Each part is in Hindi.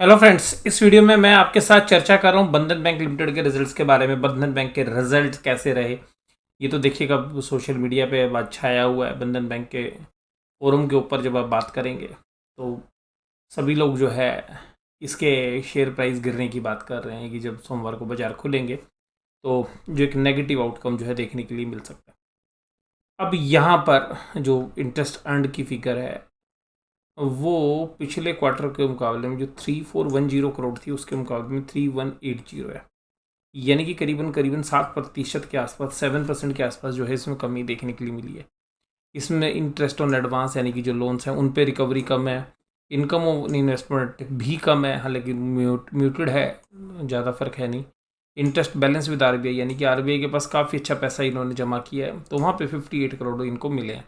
हेलो फ्रेंड्स, इस वीडियो में मैं आपके साथ चर्चा कर रहा हूँ बंधन बैंक लिमिटेड के रिजल्ट्स के बारे में। बंधन बैंक के रिजल्ट कैसे रहे ये तो देखिएगा, सोशल मीडिया पे बात छाया हुआ है। बंधन बैंक के फोरम के ऊपर जब आप बात करेंगे तो सभी लोग जो है इसके शेयर प्राइस गिरने की बात कर रहे हैं कि जब सोमवार को बाजार खुलेंगे तो जो एक नेगेटिव आउटकम जो है देखने के लिए मिल सकता है। अब यहाँ पर जो इंटरेस्ट अर्न की फिगर है वो पिछले क्वार्टर के मुकाबले में जो 3410 करोड़ थी उसके मुकाबले में 3180 है। यानी कि करीबन करीबन 7% के आसपास, 7% के आसपास जो है इसमें कमी देखने के लिए मिली है। इसमें इंटरेस्ट ऑन एडवांस यानी कि जो लोन्स हैं उन पे रिकवरी कम है, इनकम ऑन इन्वेस्टमेंट भी कम है, हालांकि म्यूटेड है, ज़्यादा फर्क है नहीं। इंटरेस्ट बैलेंस विद आरबीआई यानी कि आरबीआई के पास काफ़ी अच्छा पैसा इन्होंने जमा किया है तो वहाँ पे 58 करोड़ इनको मिले हैं,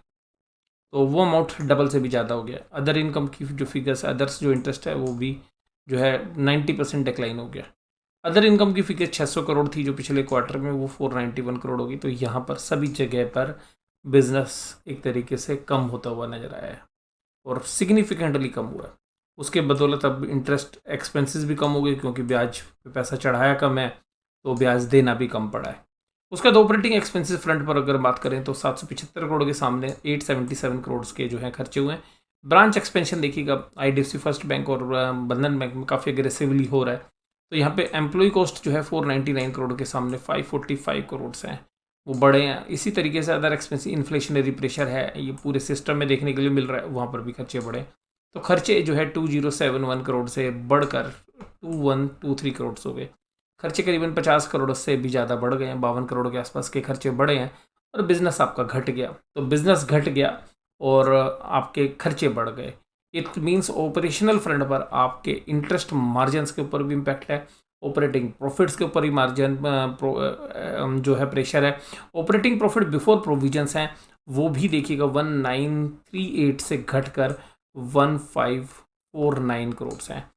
तो वो अमाउंट डबल से भी ज़्यादा हो गया। अदर इनकम की जो फिगर्स है, अदर्स जो इंटरेस्ट है वो भी जो है 90% डिक्लाइन हो गया। अदर इनकम की फिगर 600 करोड़ थी जो पिछले क्वार्टर में, वो 491 करोड़ होगी। तो यहाँ पर सभी जगह पर बिजनेस एक तरीके से कम होता हुआ नजर आया है और सिग्निफिकेंटली कम हुआ है। उसके बदौलत अब इंटरेस्ट एक्सपेंसेस भी कम हो गए क्योंकि ब्याज पे पैसा चढ़ाया कम है तो ब्याज देना भी कम पड़ा है। उसका तो ऑपरेटिंग एक्सपेंसेस फ्रंट पर अगर बात करें तो 775 करोड़ के सामने 877 करोड़ के जो है खर्चे हुए हैं। ब्रांच एक्सपेंशन देखिएगा, आईडीएफसी फर्स्ट बैंक और बंधन बैंक में काफ़ी अग्रेसिवली हो रहा है। तो यहाँ पे एम्प्लॉय कॉस्ट जो है 499 करोड़ के सामने 545 करोड़ से हैं, वो बड़े हैं। इसी तरीके से अदर एक्सपेंस, इन्फ्लेशनरी प्रेशर है ये पूरे सिस्टम में देखने के लिए मिल रहा है, वहाँ पर भी खर्चे बढ़े। तो खर्चे जो है 2071 करोड़ से बढ़कर 2123 करोड़ हो गए। खर्चे करीबन 50 करोड़ से भी ज़्यादा बढ़ गए हैं, 52 करोड़ के आसपास के खर्चे बढ़े हैं और बिजनेस आपका घट गया। तो बिजनेस घट गया और आपके खर्चे बढ़ गए। इट मीन्स ऑपरेशनल फ्रंट पर आपके इंटरेस्ट मार्जिनस के ऊपर भी इम्पैक्ट है, ऑपरेटिंग प्रॉफिट्स के ऊपर ही मार्जिन जो है प्रेशर है। ऑपरेटिंग प्रॉफिट बिफोर प्रोविजंस हैं वो भी देखिएगा 1938 से घटकर 1549 करोड़ हैं।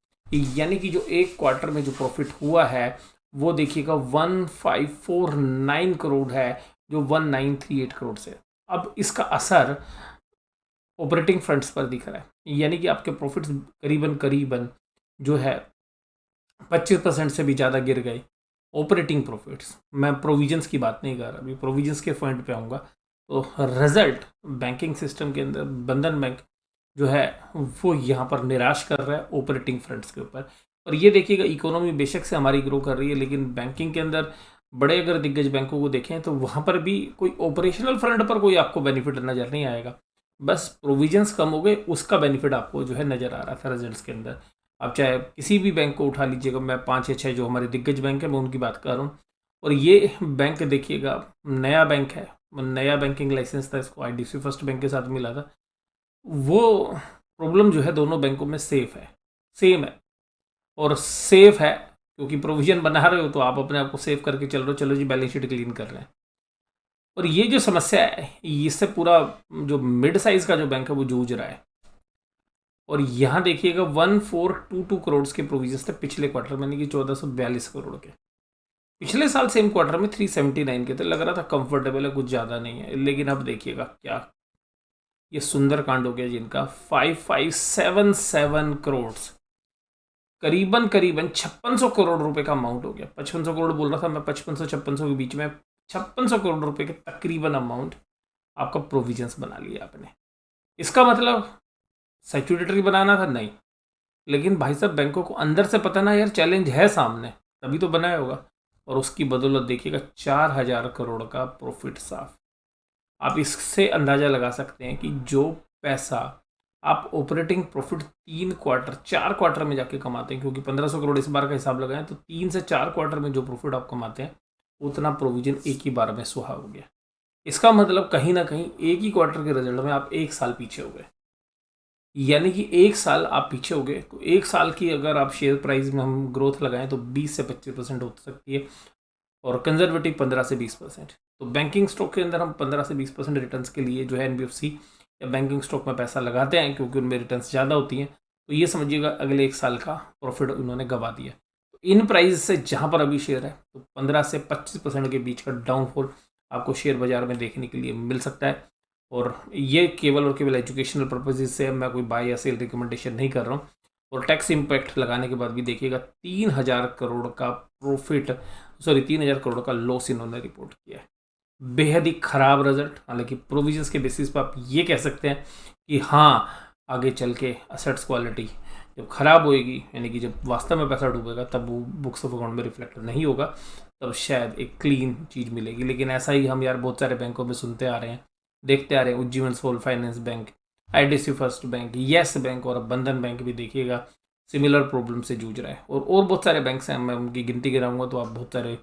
यानी कि जो एक क्वार्टर में जो प्रॉफिट हुआ है वो देखिएगा 1549 करोड़ है जो 1938 करोड़ से। अब इसका असर ऑपरेटिंग फ्रंट्स पर दिख रहा है, यानी कि आपके प्रॉफिट्स करीबन करीबन जो है 25% से भी ज़्यादा गिर गए। ऑपरेटिंग प्रॉफिट्स, मैं प्रोविजंस की बात नहीं कर रहा, अभी प्रोविजंस के पॉइंट पे आऊँगा। तो रिजल्ट बैंकिंग सिस्टम के अंदर बंधन बैंक जो है वो यहाँ पर निराश कर रहा है ऑपरेटिंग फ्रंट्स के ऊपर। और ये देखिएगा, इकोनॉमी बेशक से हमारी ग्रो कर रही है लेकिन बैंकिंग के अंदर बड़े अगर दिग्गज बैंकों को देखें तो वहाँ पर भी कोई ऑपरेशनल फ्रंट पर कोई आपको बेनिफिट नज़र नहीं आएगा। बस प्रोविजंस कम हो गए, उसका बेनिफिट आपको जो है नज़र आ रहा था रिजल्ट्स के अंदर। आप चाहे किसी भी बैंक को उठा लीजिएगा, मैं 5 या 6 जो हमारे दिग्गज बैंक है मैं उनकी बात कर रहा हूँ। और ये बैंक देखिएगा नया बैंक है, नया बैंकिंग लाइसेंस था, इसको आईडीएफसी फर्स्ट बैंक के साथ मिला था। वो प्रॉब्लम जो है दोनों बैंकों में सेफ है, सेम है। और सेफ है क्योंकि प्रोविजन बना रहे हो तो आप अपने आप को सेव करके चल रहे हो, चलो जी बैलेंस शीट क्लीन कर रहे हैं। और ये जो समस्या है इससे पूरा जो मिड साइज का जो बैंक है वो जूझ रहा है। और यहाँ देखिएगा 1422 करोड़ के प्रोविजन थे पिछले क्वार्टर में, यानी कि 1442 करोड़ के। पिछले साल सेम क्वार्टर में 379 के थे, लग रहा था कंफर्टेबल है, कुछ ज़्यादा नहीं है। लेकिन अब देखिएगा क्या ये सुंदर कांड हो गया जिनका 5577 करोड़, करीबन करीबन 5600 करोड़ रुपए का अमाउंट हो गया। 5500 करोड़ बोल रहा था मैं, 5500 5600 के बीच में 5600 करोड़ रुपए के तकरीबन अमाउंट आपका प्रोविजंस बना लिया आपने। इसका मतलब सेक्यूरिटरी बनाना था नहीं, लेकिन भाई साहब बैंकों को अंदर से पता ना यार चैलेंज है सामने, तभी तो बनाया होगा। और उसकी बदौलत देखिएगा 4000 करोड़ का प्रॉफिट साफ। आप इससे अंदाज़ा लगा सकते हैं कि जो पैसा आप ऑपरेटिंग प्रॉफिट 3 क्वार्टर 4 क्वार्टर में जाके कमाते हैं, क्योंकि 1500 करोड़ इस बार का हिसाब लगाएं तो 3 से 4 क्वार्टर में जो प्रॉफिट आप कमाते हैं उतना प्रोविजन एक ही बार में सुहा हो गया। इसका मतलब कहीं ना कहीं एक ही क्वार्टर के रिजल्ट में आप एक साल पीछे हो गए। यानी कि एक साल आप पीछे हो गए तो एक साल की अगर आप शेयर प्राइस में हम ग्रोथ लगाएं तो 20 से 25% हो सकती है और कंजर्वेटिव 15 से 20%। तो बैंकिंग स्टॉक के अंदर हम 15 से 20% रिटर्न्स के लिए जो है एनबीएफसी या बैंकिंग स्टॉक में पैसा लगाते हैं क्योंकि उनमें रिटर्न्स ज़्यादा होती हैं। तो ये समझिएगा अगले एक साल का प्रॉफिट उन्होंने गवा दिया। तो इन प्राइस से जहाँ पर अभी शेयर है तो 15 से 25% के बीच का डाउनफॉल आपको शेयर बाजार में देखने के लिए मिल सकता है। और ये केवल और केवल एजुकेशनल पर्पजेज से मैं कोई बाय या सेल रिकमेंडेशन नहीं कर रहा हूँ। और टैक्स इम्पैक्ट लगाने के बाद भी देखिएगा 3,000 करोड़ का प्रॉफिट, सॉरी 3,000 करोड़ का लॉस इन्होंने रिपोर्ट किया है। बेहद ही खराब रिजल्ट। हालांकि प्रोविजंस के बेसिस पर आप ये कह सकते हैं कि हाँ, आगे चल के असेट्स क्वालिटी जब खराब होएगी, यानी कि जब वास्तव में पैसा डूबेगा, तब वो बुक्स ऑफ अकाउंट में रिफ्लेक्ट नहीं होगा, तब शायद एक क्लीन चीज़ मिलेगी। लेकिन ऐसा ही हम यार बहुत सारे बैंकों में सुनते आ रहे हैं, देखते आ रहे हैं। Ujjivan small finance bank, IDC first bank, yes bank और अब बंधन बैंक भी देखिएगा सिमिलर प्रॉब्लम से जूझ रहा है। और बहुत सारे बैंक्स हैं, मैं उनकी गिनती गिनाऊंगा तो आप बहुत सारे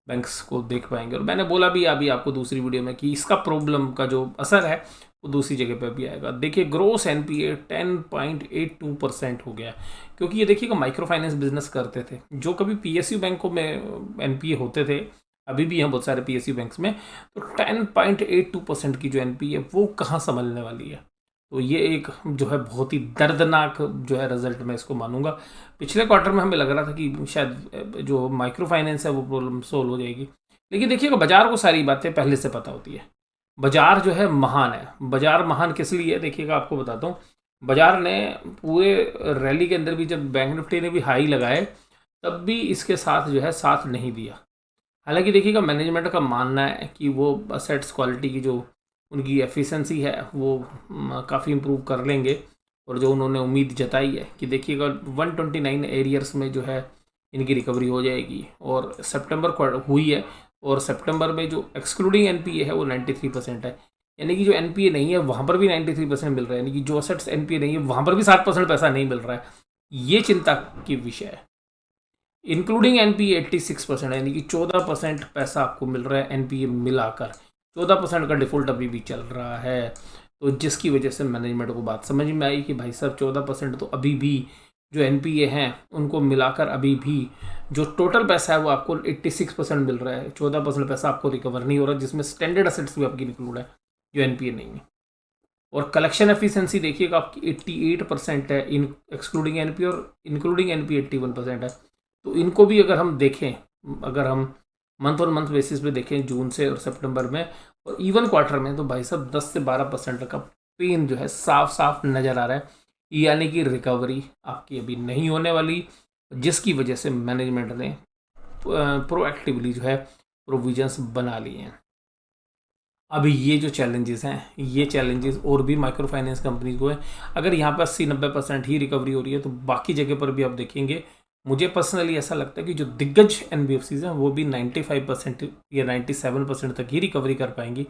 बैंक्स को देख पाएंगे। और मैंने बोला भी अभी आपको दूसरी वीडियो में कि इसका प्रॉब्लम का जो असर है वो दूसरी जगह पर भी आएगा। देखिए ग्रोस एनपीए 10.82% हो गया, क्योंकि ये देखिएगा माइक्रो फाइनेंस बिजनेस करते थे, जो कभी पीएसयू बैंकों में एनपीए होते थे, अभी भी हैं बहुत सारे पीएसयू बैंक्स में, तो 10.82% की जो एनपीए वो कहाँ संभलने वाली है। तो ये एक जो है बहुत ही दर्दनाक जो है रिजल्ट मैं इसको मानूंगा। पिछले क्वार्टर में हमें लग रहा था कि शायद जो माइक्रो फाइनेंस है वो प्रॉब्लम सोल्व हो जाएगी, लेकिन देखिएगा बाजार को सारी बातें पहले से पता होती है। बाजार जो है महान है। बाजार महान किस लिए है देखिएगा, आपको बताता हूँ। बाजार ने पूरे रैली के अंदर भी जब बैंक निफ्टी ने भी हाई लगाए, तब भी इसके साथ जो है साथ नहीं दिया। हालांकि देखिएगा मैनेजमेंट का मानना है कि वो असेट्स क्वालिटी की जो उनकी एफिशिएंसी है वो काफ़ी इम्प्रूव कर लेंगे। और जो उन्होंने उम्मीद जताई है कि देखिएगा 129 एरियर्स में जो है इनकी रिकवरी हो जाएगी, और सितंबर हुई है। और सितंबर में जो एक्सक्लूडिंग एनपीए है वो 93% है, यानी कि जो एनपीए नहीं है वहाँ पर भी 93% मिल रहा है, यानी कि जो असेट्स एनपीए नहीं है वहाँ पर भी 7% पैसा नहीं मिल रहा है। ये चिंता की विषय है। इंक्लूडिंग एनपीए 86%, यानी कि 14% पैसा आपको मिल रहा है एनपीए मिलाकर। 14% का डिफॉल्ट अभी भी चल रहा है, तो जिसकी वजह से मैनेजमेंट को बात समझ में आई कि भाई साहब 14% तो अभी भी जो एनपीए हैं उनको मिलाकर अभी भी जो टोटल पैसा है वो आपको 86% मिल रहा है। 14% पैसा आपको रिकवर नहीं हो रहा, जिसमें स्टैंडर्ड असेट्स भी आपकी इंक्लूड है जो एनपीए नहीं है। और कलेक्शन एफिशिएंसी देखिएगा आपकी 88% है, इन एक्सक्लूडिंग एनपी, और इंक्लूडिंग एनपी 81% है। तो इनको भी अगर हम देखें, अगर हम मंथ और मंथ बेसिस पे देखें जून से और सितंबर में और इवन क्वार्टर में, तो भाई साहब 10 से 12% का पेन जो है साफ साफ नज़र आ रहा है, यानी कि रिकवरी आपकी अभी नहीं होने वाली, जिसकी वजह से मैनेजमेंट ने प्रोएक्टिवली जो है प्रोविजंस बना लिए हैं। अभी ये जो चैलेंजेस हैं, ये चैलेंजेस और भी माइक्रो फाइनेंस कंपनीज को है। अगर यहाँ पर 80-90% ही रिकवरी हो रही है, तो बाकी जगह पर भी आप देखेंगे, मुझे पर्सनली ऐसा लगता है कि जो दिग्गज एनबीएफसीज हैं वो भी 95% या 97% तक ही रिकवरी कर पाएंगी।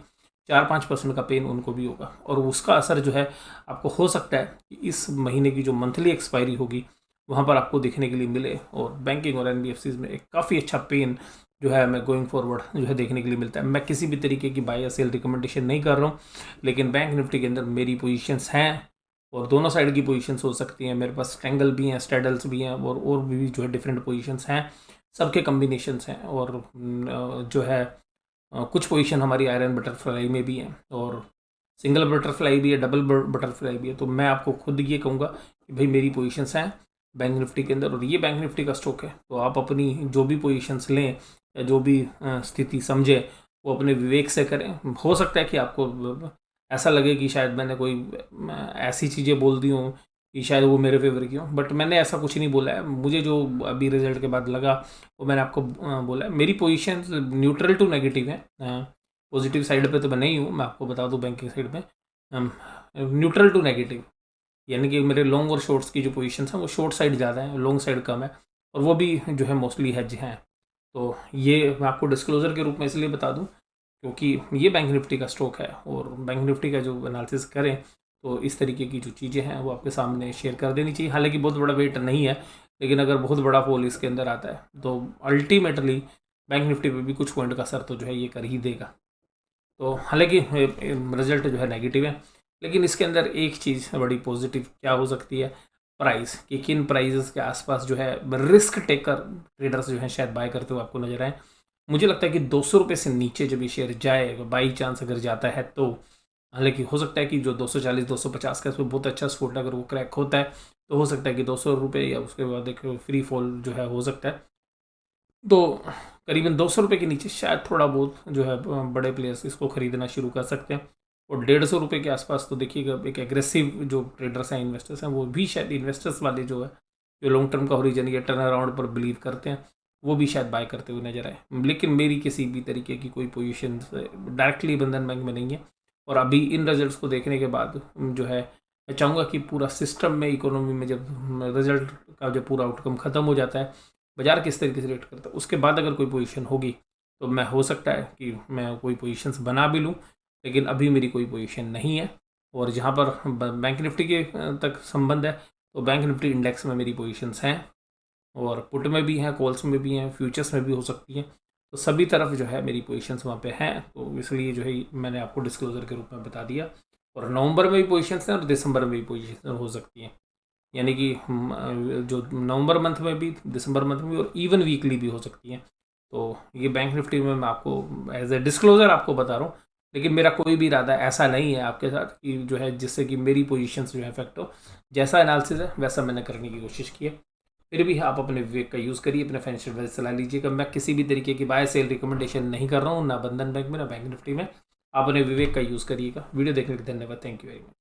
4-5% का पेन उनको भी होगा, और उसका असर जो है आपको हो सकता है कि इस महीने की जो मंथली एक्सपायरी होगी वहाँ पर आपको देखने के लिए मिले। और बैंकिंग और एनबीएफसीज में एक काफ़ी अच्छा पेन जो है हमें गोइंग फॉरवर्ड जो है देखने के लिए मिलता है। मैं किसी भी तरीके की बाय या सेल रिकमेंडेशन नहीं कर रहा हूँ, लेकिन बैंक निफ्टी के अंदर मेरी पोजीशंस हैं, और दोनों साइड की पोजीशंस हो सकती हैं। मेरे पास स्ट्रैंगल भी हैं, स्ट्रेडल्स भी हैं, और भी जो है डिफरेंट पोजीशंस हैं, सबके कम्बिनेशंस हैं। और जो है कुछ पोजीशन हमारी आयरन बटरफ्लाई में भी हैं, और सिंगल बटरफ्लाई भी है, डबल बटरफ्लाई भी है। तो मैं आपको खुद ये कहूँगा कि भाई मेरी पोजीशंस हैं बैंक निफ्टी के अंदर, और ये बैंक निफ्टी का स्टॉक है। तो आप अपनी जो भी पोजीशंस लें या जो भी स्थिति समझें वो अपने विवेक से करें। हो सकता है कि आपको ऐसा लगे कि शायद मैंने कोई ऐसी चीज़ें बोल दी हूँ कि शायद वो मेरे फेवर की हो, बट मैंने ऐसा कुछ नहीं बोला है। मुझे जो अभी रिजल्ट के बाद लगा वो मैंने आपको बोला है। मेरी पोजीशन न्यूट्रल टू नेगेटिव है, पॉजिटिव साइड पे तो मैं नहीं हूँ, मैं आपको बता दूँ बैंकिंग साइड पे न्यूट्रल टू नेगेटिव, यानी कि मेरे लॉन्ग और शॉर्ट्स की जो पोजीशन हैं वो शॉर्ट साइड ज़्यादा है, लॉन्ग साइड कम है, और वो भी जो है मोस्टली हेज हैं। तो ये मैं आपको डिस्क्लोजर के रूप में इसलिए बता दूं क्योंकि ये बैंक निफ्टी का स्टॉक है, और बैंक निफ्टी का जो एनालिसिस करें तो इस तरीके की जो चीज़ें हैं वो आपके सामने शेयर कर देनी चाहिए। हालांकि बहुत बड़ा वेट नहीं है, लेकिन अगर बहुत बड़ा फॉल इसके अंदर आता है तो अल्टीमेटली बैंक निफ्टी पे भी कुछ पॉइंट का असर तो जो है ये कर ही देगा। तो हालांकि रिजल्ट जो है नेगेटिव है, लेकिन इसके अंदर एक चीज़ बड़ी पॉजिटिव क्या हो सकती है, प्राइस, कि किन प्राइजेस के आसपास जो है रिस्क टेकर ट्रेडर्स जो है शायद बाय करते हुए आपको नजर आए। मुझे लगता है कि 200 रुपये से नीचे जब ये शेयर जाए, बाई चांस अगर जाता है तो, हालांकि हो सकता है कि जो 240-250 का इसमें बहुत अच्छा सपोर्ट अगर वो क्रैक होता है तो हो सकता है कि 200 रुपये या उसके बाद एक फ्री फॉल जो है हो सकता है। तो करीबन 200 रुपये के नीचे शायद थोड़ा बहुत जो है बड़े प्लेयर्स इसको खरीदना शुरू कर सकते हैं, और 150 रुपये के आसपास तो देखिएगा एक एग्रेसिव जो ट्रेडर्स हैं, इन्वेस्टर्स हैं, वो भी शायद इन्वेस्टर्स वाले जो है जो लॉन्ग टर्म का होरिजन या टर्न अराउंड पर बिलीव करते हैं वो भी शायद बाय करते हुए नजर आए। लेकिन मेरी किसी भी तरीके की कोई पोजीशन डायरेक्टली बंधन बैंक में नहीं है। और अभी इन रिजल्ट्स को देखने के बाद जो है मैं चाहूँगा कि पूरा सिस्टम में, इकोनॉमी में जब रिजल्ट का जो पूरा आउटकम ख़त्म हो जाता है, बाजार किस तरीके से रिएक्ट करता है, उसके बाद अगर कोई पोजीशन होगी तो मैं हो सकता है कि मैं कोई पोजीशंस बना भी लूँ। लेकिन अभी मेरी कोई पोजीशन नहीं है। और जहाँ पर बैंक निफ्टी के तक संबंध है तो बैंक निफ्टी इंडेक्स में मेरी पोजीशंस हैं, और पुट में भी हैं, कॉल्स में भी हैं, फ्यूचर्स में भी हो सकती हैं। तो सभी तरफ जो है मेरी पोजीशंस वहाँ पे हैं, तो इसलिए जो है मैंने आपको डिस्क्लोजर के रूप में बता दिया। और नवंबर में भी पोजीशंस हैं और दिसंबर में भी पोजीशन हो सकती हैं, यानी कि जो नवंबर मंथ में भी, दिसंबर मंथ में भी, और इवन वीकली भी हो सकती हैं। तो ये बैंक निफ्टी में मैं आपको एज ए डिस्क्लोजर आपको बता रहा हूँ। लेकिन मेरा कोई भी इरादा ऐसा नहीं है आपके साथ कि जो है जिससे कि मेरी पोजीशंस जो है इफेक्ट हो। जैसा एनालिसिस है वैसा मैंने करने की कोशिश की है। फिर भी आप अपने विवेक का यूज़ करिए, अपने फाइनेंशियल एडवाइस सलाह लीजिएगा। मैं किसी भी तरीके की बाय सेल रिकमेंडेशन नहीं कर रहा हूँ, ना बंधन बैंक में ना बैंक निफ्टी में। आप अपने विवेक का यूज़ करिएगा। वीडियो देखने के लिए धन्यवाद। Thank you very much.